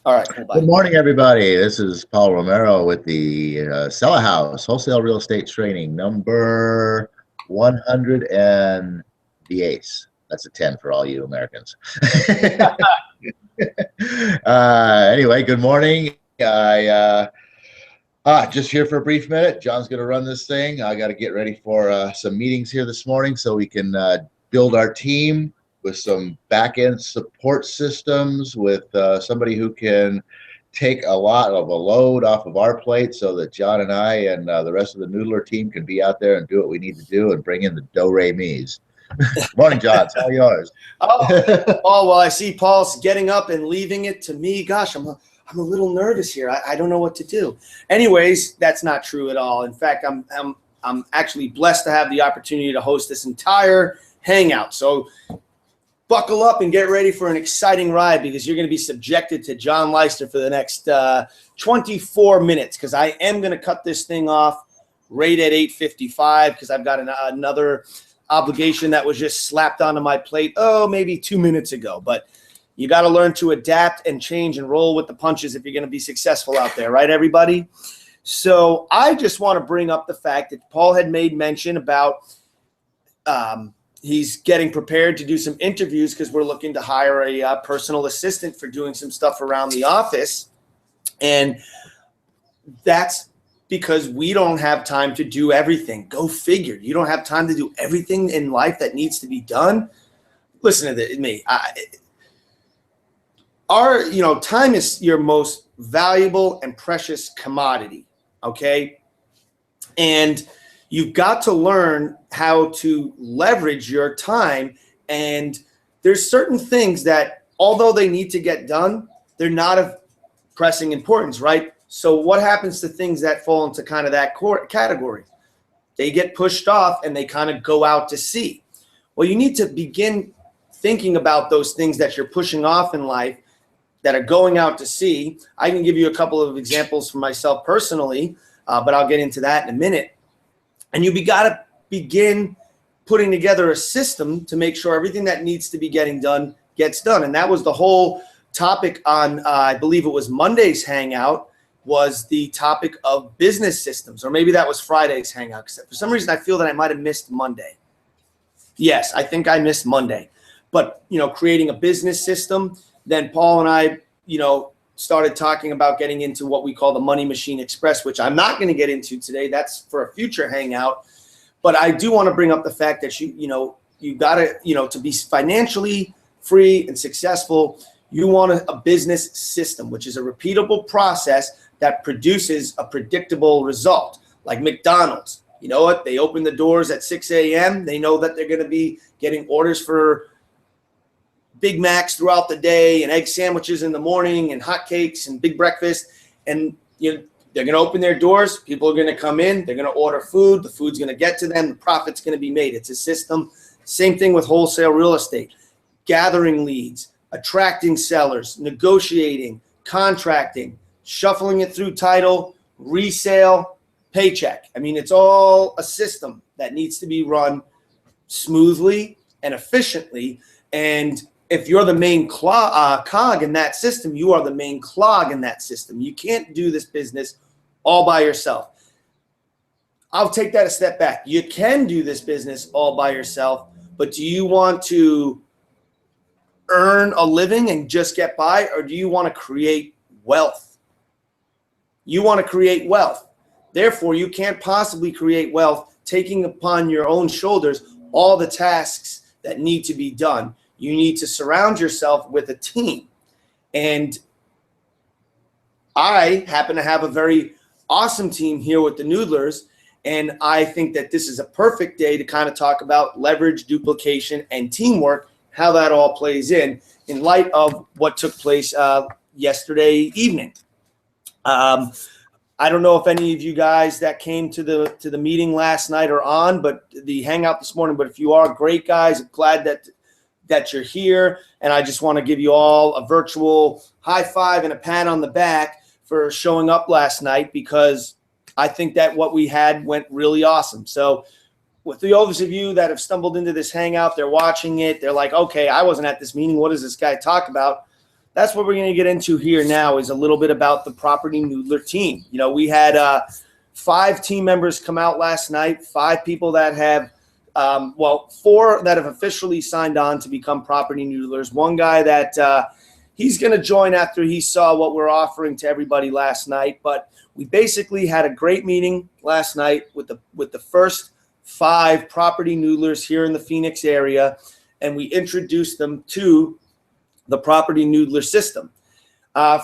All right, cool, bye. Good morning, everybody. This is Paul Romero with the Sell-A-House-Wholesale Real Estate Training number 100 and the ace. That's a 10 for all you Americans. Anyway, good morning. Just here for a brief minute. John's going to run this thing. I got to get ready for some meetings here this morning so we can build our team with some back-end support systems, with somebody who can take a lot of a load off of our plate so that John and I and the rest of the Noodler team can be out there and do what we need to do and bring in the do-re-mis. Morning, John. It's all yours. Oh, well, I see Paul's getting up and leaving it to me. Gosh, I'm a little nervous here. I don't know what to do. Anyways, that's not true at all. In fact, I'm actually blessed to have the opportunity to host this entire hangout. So buckle up and get ready for an exciting ride, because you're going to be subjected to John Luyster for the next 24 minutes, because I am going to cut this thing off right at 8:55 because I've got another obligation that was just slapped onto my plate, maybe 2 minutes ago. But you got to learn to adapt and change and roll with the punches if you're going to be successful out there, right, everybody? So I just want to bring up the fact that Paul had made mention about he's getting prepared to do some interviews because we're looking to hire a personal assistant for doing some stuff around the office. And that's because we don't have time to do everything. Go figure. You don't have time to do everything in life that needs to be done. Listen to me. Time is your most valuable and precious commodity, okay? And you've got to learn how to leverage your time. And there's certain things that, although they need to get done, they're not of pressing importance, right? So what happens to things that fall into kind of that category? They get pushed off and they kind of go out to sea. Well, you need to begin thinking about those things that you're pushing off in life that are going out to sea. I can give you a couple of examples for myself personally, but I'll get into that in a minute. And you got to begin putting together a system to make sure everything that needs to be getting done gets done. And that was the whole topic on, I believe it was Monday's Hangout, was the topic of business systems. Or maybe that was Friday's Hangout. Because for some reason, I feel that I might have missed Monday. Yes, I think I missed Monday. But, creating a business system. Then Paul and I, started talking about getting into what we call the Money Machine Express, which I'm not going to get into today. That's for a future hangout. But I do want to bring up the fact that you got to, to be financially free and successful, you want a business system, which is a repeatable process that produces a predictable result. Like McDonald's, you know what? They open the doors at 6 a.m. They know that they're going to be getting orders for Big Macs throughout the day and egg sandwiches in the morning and hotcakes and big breakfast. And they're going to open their doors. People are going to come in. They're going to order food. The food's going to get to them. The profit's going to be made. It's a system. Same thing with wholesale real estate. Gathering leads, attracting sellers, negotiating, contracting, shuffling it through title, resale, paycheck. I mean, it's all a system that needs to be run smoothly and efficiently. And if you're the main cog in that system, you are the main clog in that system. You can't do this business all by yourself. I'll take that a step back. You can do this business all by yourself, but do you want to earn a living and just get by, or do you want to create wealth? You want to create wealth. Therefore, you can't possibly create wealth taking upon your own shoulders all the tasks that need to be done. You need to surround yourself with a team. And I happen to have a very awesome team here with the Noodlers. And I think that this is a perfect day to kind of talk about leverage, duplication, and teamwork, how that all plays in light of what took place yesterday evening. I don't know if any of you guys that came to the meeting last night are on, but the hangout this morning. But if you are, great guys, I'm glad that you're here. And I just want to give you all a virtual high five and a pat on the back for showing up last night, because I think that what we had went really awesome. So with those of you that have stumbled into this hangout, they're watching it, they're like, okay, I wasn't at this meeting. What does this guy talk about? that's what we're going to get into here now, is a little bit about the Property Noodler team. You know, we had 5 team members come out last night, 5 people that have, 4 that have officially signed on to become Property Noodlers. One guy that he's going to join after he saw what we're offering to everybody last night. But we basically had a great meeting last night with the first 5 Property Noodlers here in the Phoenix area, and we introduced them to the Property Noodler system. I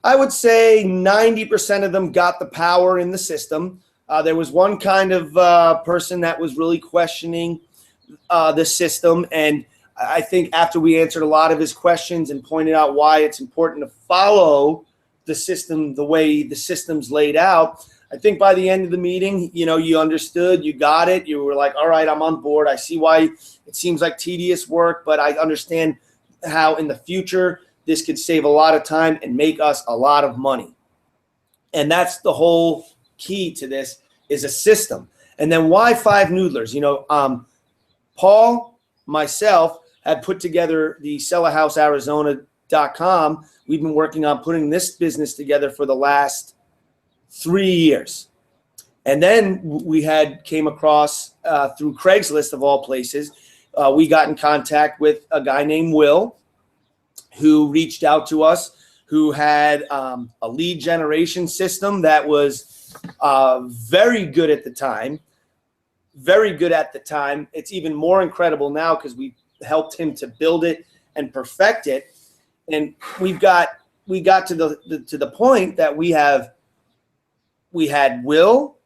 would say 90% of them got the power in the system. There was one kind of person that was really questioning the system, and I think after we answered a lot of his questions and pointed out why it's important to follow the system the way the system's laid out, I think by the end of the meeting, you know, you understood, you got it. You were like, all right, I'm on board. I see why it seems like tedious work, but I understand how in the future this could save a lot of time and make us a lot of money. And that's the whole key to this, is a system. And then why 5 noodlers? You know, Paul, myself, had put together the Sell-A-House-Arizona.com. We've been working on putting this business together for the last 3 years. And then we came across, through Craigslist of all places, we got in contact with a guy named Will, who reached out to us, who had a lead generation system that was very good at the time. Very good at the time. It's even more incredible now because we helped him to build it and perfect it. And we got to the point that we had Will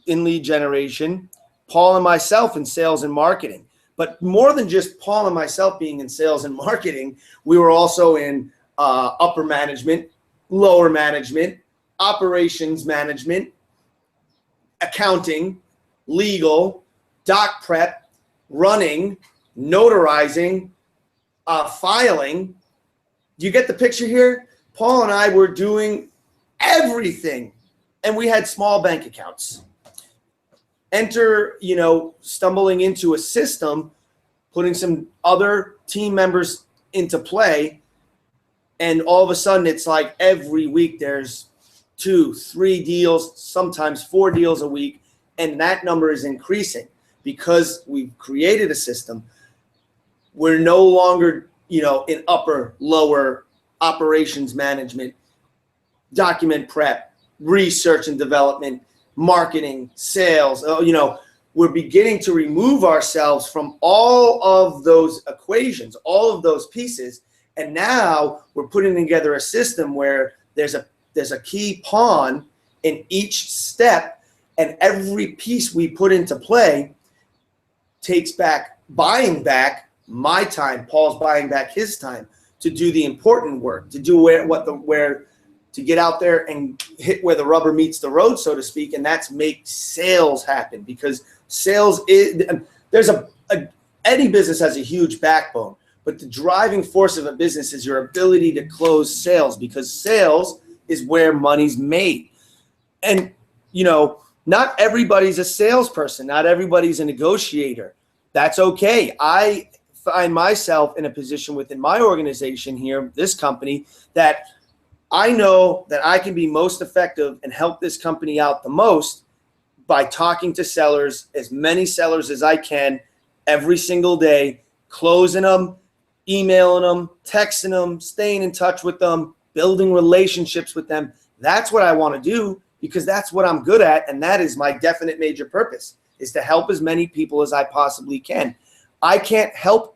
in lead generation, Paul and myself in sales and marketing. But more than just Paul and myself being in sales and marketing, we were also in upper management, lower management, operations management, accounting, legal, doc prep, running, notarizing, filing. Do you get the picture here? Paul and I were doing everything, and we had small bank accounts. Enter, you know, stumbling into a system, putting some other team members into play, and all of a sudden it's like every week there's 2, 3 deals, sometimes 4 deals a week, and that number is increasing because we've created a system. We're no longer, you know, in upper, lower operations management, document prep, research and development, marketing, sales. You know, we're beginning to remove ourselves from all of those equations, all of those pieces, and now we're putting together a system where there's a key pawn in each step, and every piece we put into play takes back, buying back my time. Paul's buying back his time to do the important work, to do to get out there and hit where the rubber meets the road, so to speak, and that's make sales happen. Because sales is, any business has a huge backbone, but the driving force of a business is your ability to close sales, because sales is where money's made. And, you know, not everybody's a salesperson. Not everybody's a negotiator. That's okay. I find myself in a position within my organization here, this company, that I know that I can be most effective and help this company out the most by talking to sellers, as many sellers as I can every single day, closing them, emailing them, texting them, staying in touch with them, building relationships with them. That's what I want to do, because that's what I'm good at, and that is my definite major purpose, is to help as many people as I possibly can. I can't help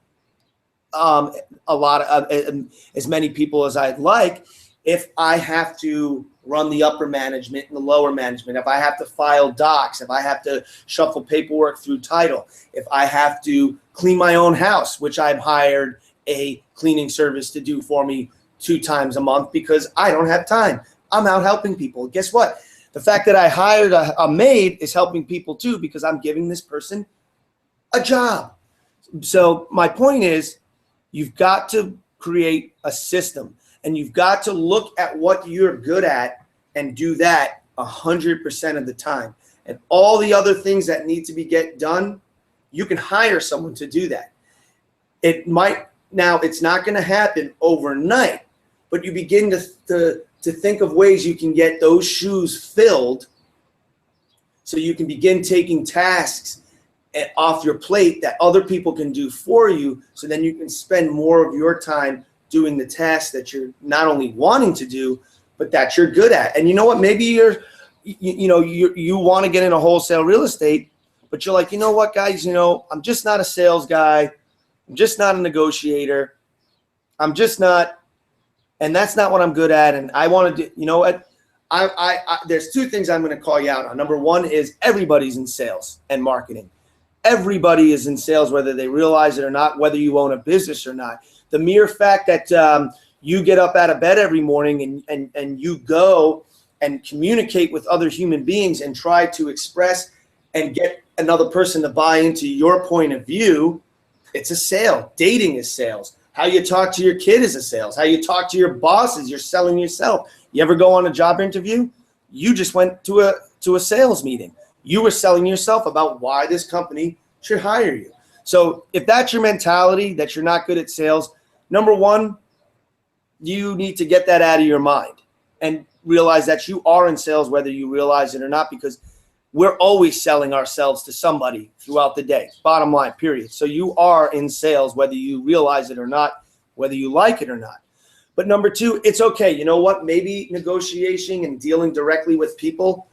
as many people as I'd like if I have to run the upper management and the lower management, if I have to file docs, if I have to shuffle paperwork through title, if I have to clean my own house, which I've hired a cleaning service to do for me 2 times a month because I don't have time. I'm out helping people. Guess what? The fact that I hired a maid is helping people too, because I'm giving this person a job. So my point is, you've got to create a system, and you've got to look at what you're good at and do that 100% of the time. And all the other things that need to be get done, you can hire someone to do that. It might Now, it's not going to happen overnight, but you begin to think of ways you can get those shoes filled so you can begin taking tasks off your plate that other people can do for you, so then you can spend more of your time doing the tasks that you're not only wanting to do, but that you're good at. And you know what? Maybe you want to get into wholesale real estate, but you're like, you know what, guys, I'm just not a sales guy. I'm just not a negotiator. I'm just not, and that's not what I'm good at. And I want to do, you know what? I there's two things I'm going to call you out on. Number one is everybody's in sales and marketing. Everybody is in sales, whether they realize it or not, whether you own a business or not. The mere fact that you get up out of bed every morning and you go and communicate with other human beings and try to express and get another person to buy into your point of view, it's a sale. Dating is sales. How you talk to your kid is a sales. How you talk to your boss is you're selling yourself. You ever go on a job interview? You just went to a sales meeting. You were selling yourself about why this company should hire you. So if that's your mentality, that you're not good at sales, number one, you need to get that out of your mind and realize that you are in sales, whether you realize it or not, because we're always selling ourselves to somebody throughout the day. Bottom line, period. So you are in sales, whether you realize it or not, whether you like it or not. But number two, it's okay. You know what? Maybe negotiating and dealing directly with people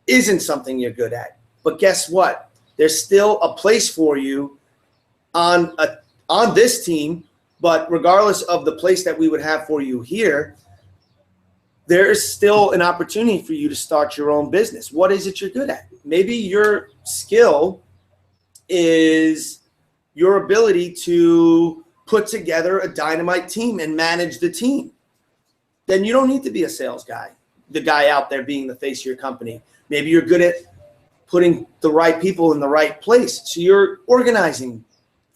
isn't something you're good at. But guess what? There's still a place for you on this team. But regardless of the place that we would have for you here, there is still an opportunity for you to start your own business. What is it you're good at? Maybe your skill is your ability to put together a dynamite team and manage the team. Then you don't need to be a sales guy, the guy out there being the face of your company. Maybe you're good at putting the right people in the right place. So you're organizing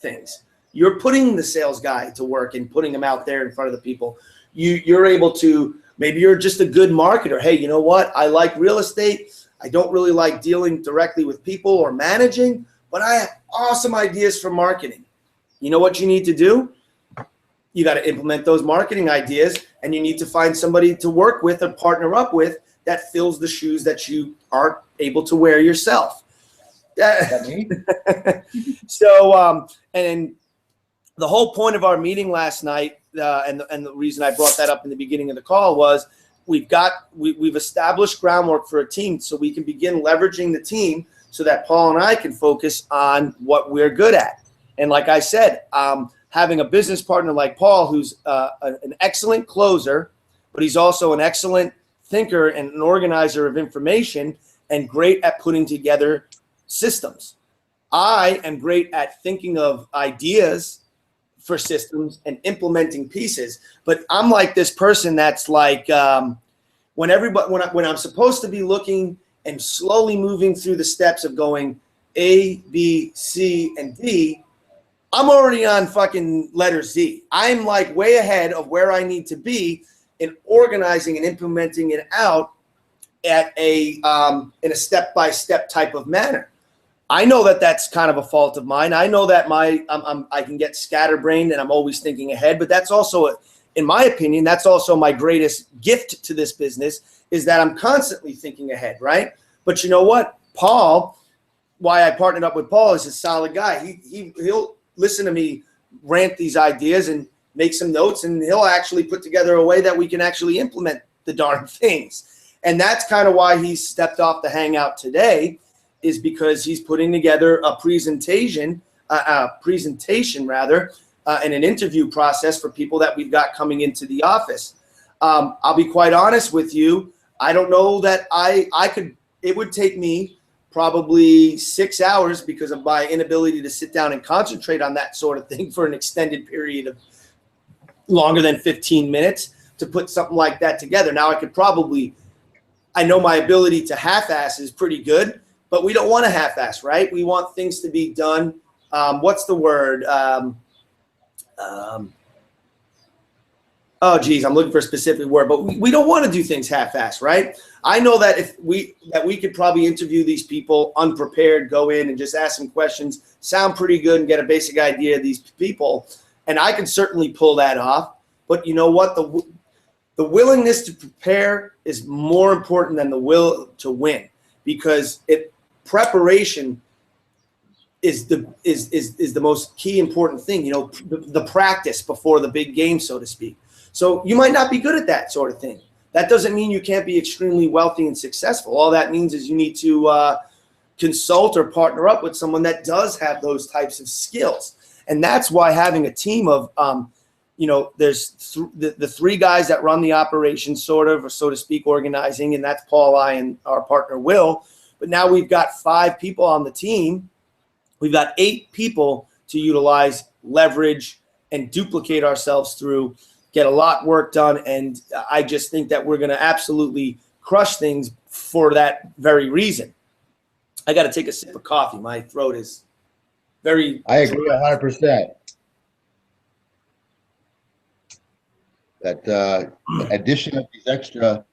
things. You're putting the sales guy to work and putting him out there in front of the people. You're able to, maybe you're just a good marketer. Hey, you know what? I like real estate. I don't really like dealing directly with people or managing, but I have awesome ideas for marketing. You know what you need to do? You got to implement those marketing ideas, and you need to find somebody to work with or partner up with that fills the shoes that you aren't able to wear yourself. So, and the whole point of our meeting last night, and the reason I brought that up in the beginning of the call was we've established groundwork for a team, so we can begin leveraging the team so that Paul and I can focus on what we're good at. And like I said, having a business partner like Paul, who's an excellent closer, but he's also an excellent thinker and an organizer of information and great at putting together systems. I am great at thinking of ideas for systems and implementing pieces, but I'm like this person that's like when I'm supposed to be looking and slowly moving through the steps of going A, B, C, and D, I'm already on fucking letter Z. I'm like way ahead of where I need to be in organizing and implementing it out at in a step-by-step type of manner. I know that that's kind of a fault of mine. I know that I can get scatterbrained and I'm always thinking ahead, but that's also, in my opinion, that's also my greatest gift to this business, is that I'm constantly thinking ahead, right? But you know what? Paul, why I partnered up with Paul, is a solid guy. He'll listen to me rant these ideas and make some notes, and he'll actually put together a way that we can actually implement the darn things. And that's kind of why he stepped off the hangout today, is because he's putting together a presentation and an interview process for people that we've got coming into the office. I'll be quite honest with you. I don't know that it would take me probably 6 hours because of my inability to sit down and concentrate on that sort of thing for an extended period of longer than 15 minutes to put something like that together. Now I know my ability to half-ass is pretty good, but we don't want to half-ass, right? We want things to be done. What's the word? Oh, geez, I'm looking for a specific word, but we don't want to do things half-ass, right? I know that we could probably interview these people unprepared, go in and just ask some questions, sound pretty good, and get a basic idea of these people, And I can certainly pull that off. But you know what? The willingness to prepare is more important than the will to win, because preparation is the most key important thing. You know, the practice before the big game, so to speak. So you might not be good at that sort of thing. That doesn't mean you can't be extremely wealthy and successful. All that means is you need to consult or partner up with someone that does have those types of skills. And that's why having a team of, there's the three guys that run the operation, sort of, or so to speak, organizing, and that's Paul, I, and our partner, Will. But now we've got 5 people on the team. We've got 8 people to utilize, leverage, and duplicate ourselves through, get a lot work done. And I just think that we're going to absolutely crush things for that very reason. I got to take a sip of coffee. My throat is very. I agree 100%. That addition of these extra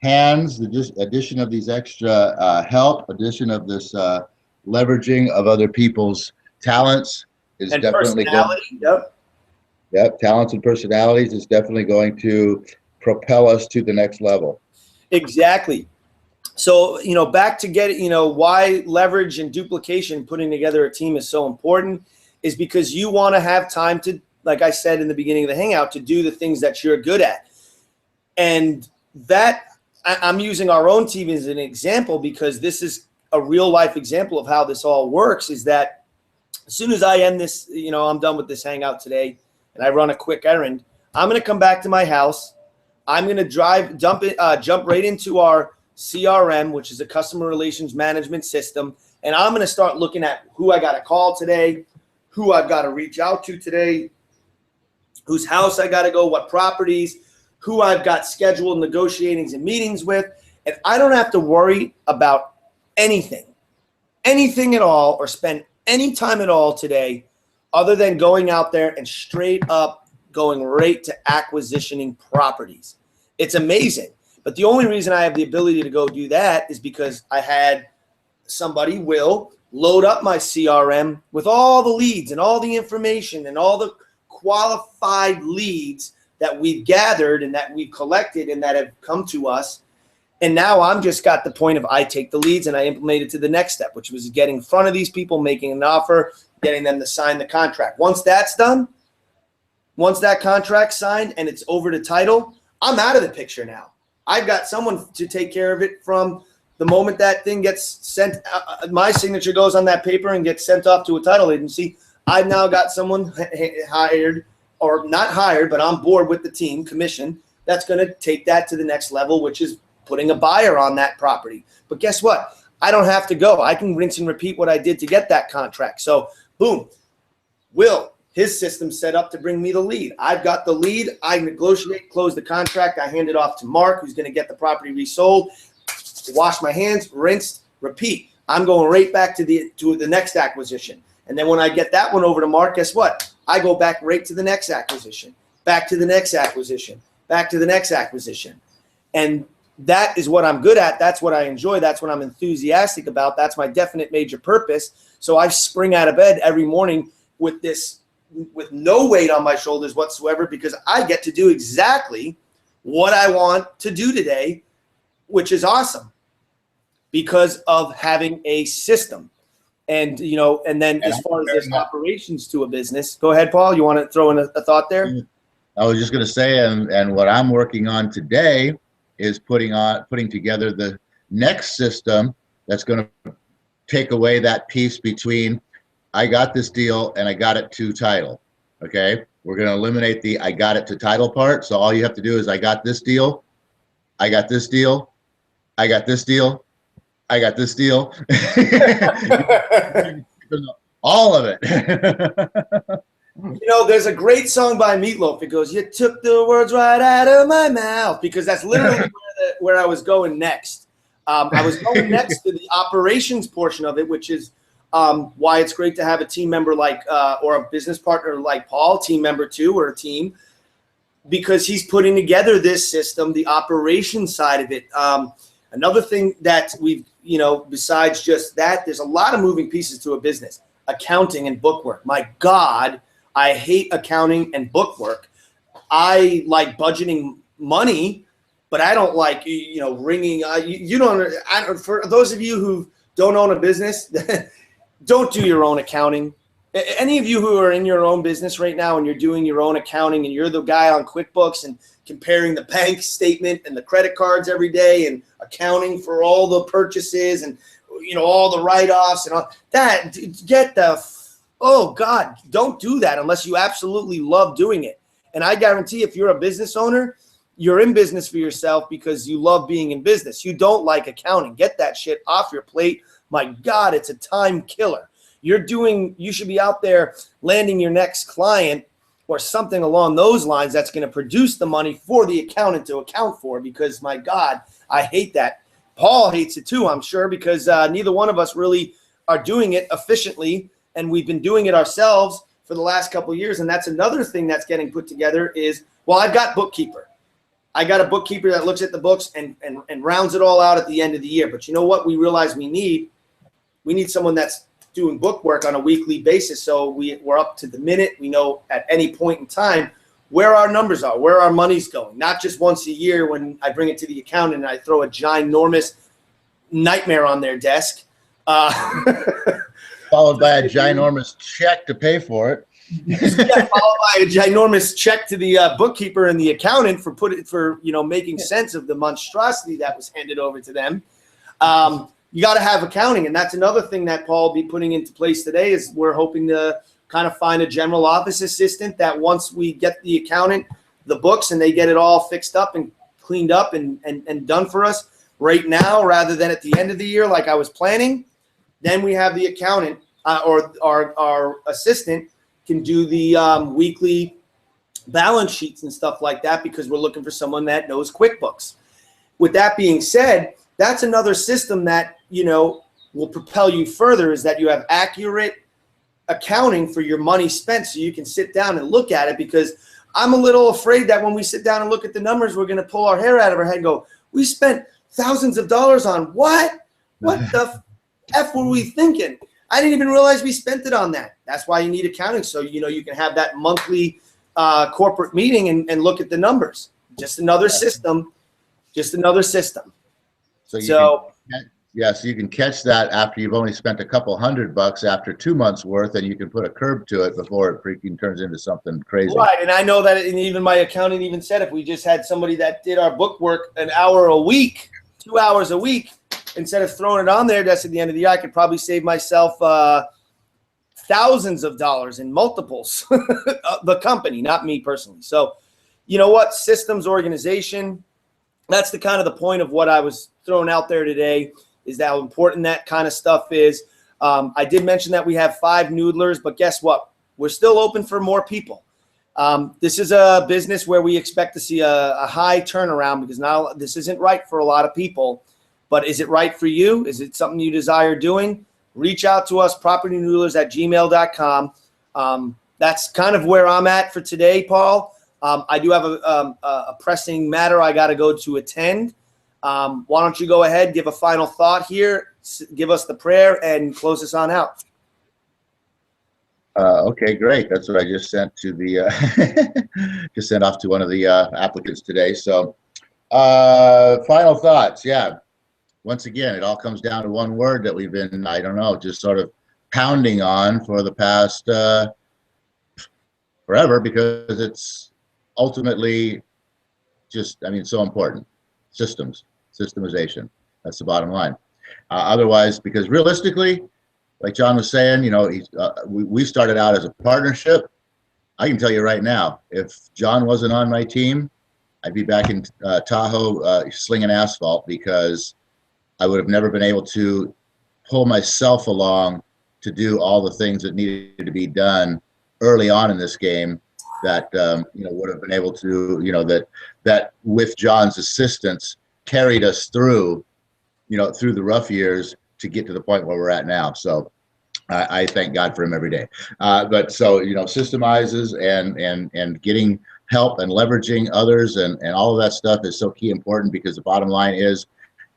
hands, the addition of these extra help, addition of this leveraging of other people's talents is and definitely personality. Yep, talents and personalities is definitely going to propel us to the next level. Exactly. So, back to why leverage and duplication, putting together a team is so important, is because you want to have time to, like I said in the beginning of the hangout, to do the things that you're good at. And that, I'm using our own team as an example because this is a real life example of how this all works, is that as soon as I end this, I'm done with this hangout today and I run a quick errand, I'm going to come back to my house. I'm going to jump right into our CRM, which is a customer relations management system. And I'm going to start looking at who I got to call today, who I've got to reach out to today, whose house I got to go, what properties, who I've got scheduled negotiatings and meetings with. And I don't have to worry about anything at all, or spend any time at all today other than going out there and straight up going right to acquisitioning properties. It's amazing. But the only reason I have the ability to go do that is because I had somebody, Will, load up my CRM with all the leads and all the information and all the qualified leads that we've gathered and that we've collected and that have come to us. And now I'm just got the point of I take the leads and I implement it to the next step, which was getting in front of these people, making an offer, getting them to sign the contract. Once that's done, once that contract's signed and it's over to title, I'm out of the picture now. I've got someone to take care of it from the moment that thing gets sent. My signature goes on that paper and gets sent off to a title agency. I've now got someone hired, or not hired, but on board with the team, commission, that's going to take that to the next level, which is putting a buyer on that property. But guess what? I don't have to go. I can rinse and repeat what I did to get that contract. So boom, Will, his system's set up to bring me the lead. I've got the lead. I negotiate, close the contract. I hand it off to Mark, who's going to get the property resold. Wash my hands, rinse, repeat. I'm going right back to the next acquisition. And then when I get that one over to Mark, guess what? I go back right to the next acquisition, back to the next acquisition, back to the next acquisition. And that is what I'm good at. That's what I enjoy. That's what I'm enthusiastic about. That's my definite major purpose. So I spring out of bed every morning with no weight on my shoulders whatsoever, because I get to do exactly what I want to do today, which is awesome because of having a system. And, and then as far as there's operations to a business, go ahead, Paul. You want to throw in a thought there? I was just going to say, and what I'm working on today is putting together the next system that's going to take away that piece between I got this deal and I got it to title. Okay, we're going to eliminate the I got it to title part. So all you have to do is I got this deal, I got this deal, I got this deal, I got this deal. All of it. There's a great song by Meatloaf. It goes, "You took the words right out of my mouth," because that's literally where I was going next. I was going next to the operations portion of it, which is why it's great to have a team member like, or a business partner like Paul, team member too, or a team, because he's putting together this system, the operations side of it. Another thing that we've, besides just that, there's a lot of moving pieces to a business. Accounting and bookwork. My God, I hate accounting and bookwork. I like budgeting money, but I don't like, ringing. You don't. For those of you who don't own a business, don't do your own accounting. Any of you who are in your own business right now and you're doing your own accounting and you're the guy on QuickBooks and comparing the bank statement and the credit cards every day and accounting for all the purchases and all the write-offs and all that, oh God, don't do that unless you absolutely love doing it. And I guarantee if you're a business owner, you're in business for yourself because you love being in business. You don't like accounting. Get that shit off your plate. My God, it's a time killer. You should be out there landing your next client or something along those lines that's going to produce the money for the accountant to account for, because my God, I hate that. Paul hates it too, I'm sure, because neither one of us really are doing it efficiently, and we've been doing it ourselves for the last couple of years. And that's another thing that's getting put together is, well, I've got bookkeeper. I got a bookkeeper that looks at the books and rounds it all out at the end of the year. But you know what we realize we need? We need someone that's doing book work on a weekly basis, so we're up to the minute. We know at any point in time where our numbers are, where our money's going, not just once a year when I bring it to the accountant and I throw a ginormous nightmare on their desk. Followed by a ginormous check to pay for it. Yeah, followed by a ginormous check to the bookkeeper and the accountant for making sense of the monstrosity that was handed over to them. You got to have accounting, and that's another thing that Paul will be putting into place today. Is we're hoping to kind of find a general office assistant that once we get the accountant the books and they get it all fixed up and cleaned up and done for us right now, rather than at the end of the year like I was planning, then we have the accountant or our assistant can do the weekly balance sheets and stuff like that, because we're looking for someone that knows QuickBooks. With that being said, that's another system that will propel you further, is that you have accurate accounting for your money spent, so you can sit down and look at it. Because I'm a little afraid that when we sit down and look at the numbers, we're going to pull our hair out of our head and go, we spent thousands of dollars on what? What the F were we thinking? I didn't even realize we spent it on that. That's why you need accounting, so you can have that monthly corporate meeting and look at the numbers. Just another system. Just another system. So you can catch that after you've only spent a couple $100 after 2 months worth, and you can put a curb to it before it freaking turns into something crazy. Right, and I know that, and even my accountant even said if we just had somebody that did our book work an hour a week, 2 hours a week, instead of throwing it on there, that's at the end of the year, I could probably save myself thousands of dollars in multiples. The company, not me personally. So, you know what? Systems organization. That's the kind of the point of what I was throwing out there today, is how important that kind of stuff is. I did mention that we have 5 noodlers, but guess what? We're still open for more people. This is a business where we expect to see a high turnaround, because now this isn't right for a lot of people. But is it right for you? Is it something you desire doing? Reach out to us, propertynoodlers@gmail.com. That's kind of where I'm at for today, Paul. I do have a pressing matter I got to go to attend. Why don't you go ahead, give a final thought here, give us the prayer, and close us on out. Okay, great. That's what I just sent to the just sent off to one of the applicants today. So final thoughts. Yeah. Once again, it all comes down to one word that we've been, I don't know, just sort of pounding on for the past forever, because it's ultimately just, so important. Systemization. That's the bottom line. Otherwise, because realistically, like John was saying, we started out as a partnership. I can tell you right now, if John wasn't on my team, I'd be back in Tahoe slinging asphalt, because I would have never been able to pull myself along to do all the things that needed to be done early on in this game that would have been able to, that with John's assistance carried us through, through the rough years to get to the point where we're at now. So I thank God for him every day. But so, systemizes and getting help and leveraging others and all of that stuff is so key important, because the bottom line is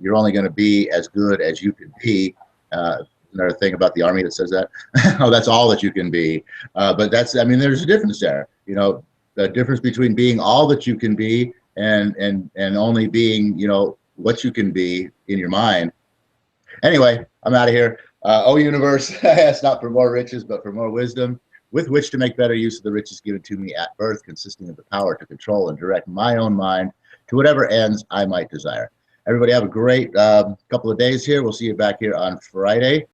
you're only going to be as good as you can be. there a thing about the Army that says that? Oh, that's all that you can be. But that's, I mean, there's a difference there. You know, the difference between being all that you can be and only being, you know, what you can be in your mind. Anyway, I'm out of here. Oh, universe, ask not for more riches, but for more wisdom, with which to make better use of the riches given to me at birth, consisting of the power to control and direct my own mind to whatever ends I might desire. Everybody have a great couple of days here. We'll see you back here on Friday.